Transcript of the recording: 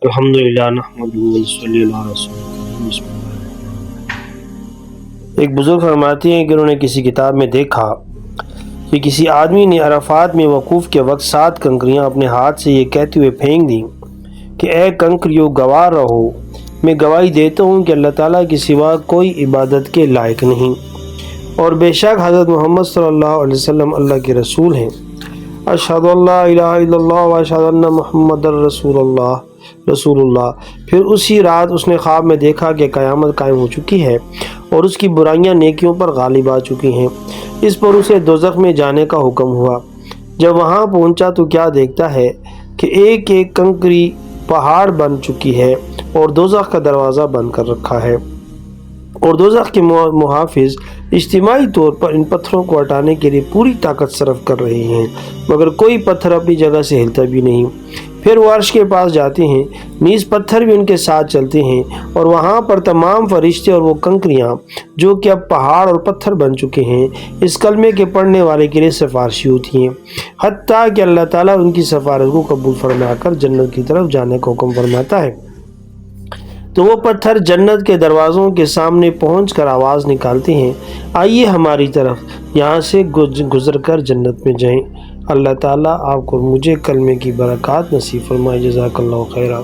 الحمدللہ نحمدہ ونصلی علی رسول اللہ۔ بسم اللہ۔ ایک بزرگ فرماتے ہیں کہ انہوں نے کسی کتاب میں دیکھا کہ کسی آدمی نے عرفات میں وقوف کے وقت 7 کنکریاں اپنے ہاتھ سے یہ کہتے ہوئے پھینک دیں کہ اے کنکریوں گواہ رہو، میں گواہی دیتا ہوں کہ اللہ تعالیٰ کے سوا کوئی عبادت کے لائق نہیں، اور بے شک حضرت محمد صلی اللہ علیہ وسلم اللہ کے رسول ہیں۔ اشہد ان لا الہ الا اللہ و اشہد ان محمد رسول اللہ۔ پھر اسی رات اس نے خواب میں دیکھا کہ قیامت قائم ہو چکی ہے اور اس کی برائیاں نیکیوں پر غالب آ چکی ہیں۔ اس پر اسے دوزخ میں جانے کا حکم ہوا۔ جب وہاں پہنچا تو کیا دیکھتا ہے کہ ایک ایک کنکری پہاڑ بن چکی ہے اور دوزخ کا دروازہ بند کر رکھا ہے، اور دوزخ کے محافظ اجتماعی طور پر ان پتھروں کو ہٹانے کے لیے پوری طاقت صرف کر رہے ہیں، مگر کوئی پتھر اپنی جگہ سے ہلتا بھی نہیں۔ پھر وہ عرش کے پاس جاتے ہیں، نیز پتھر بھی ان کے ساتھ چلتے ہیں، اور وہاں پر تمام فرشتے اور وہ کنکریاں جو کہ اب پہاڑ اور پتھر بن چکے ہیں اس کلمے کے پڑھنے والے کے لیے سفارشی ہوتی ہیں، حتیٰ کہ اللہ تعالیٰ ان کی سفارش کو قبول فرما کر جنت کی طرف جانے کا حکم فرماتا ہے۔ تو وہ پتھر جنت کے دروازوں کے سامنے پہنچ کر آواز نکالتے ہیں، آئیے ہماری طرف، یہاں سے گزر کر جنت میں جائیں۔ اللہ تعالیٰ آپ کو مجھے کلمے کی برکات نصیب فرمائے۔ جزاک اللہ خیرہ۔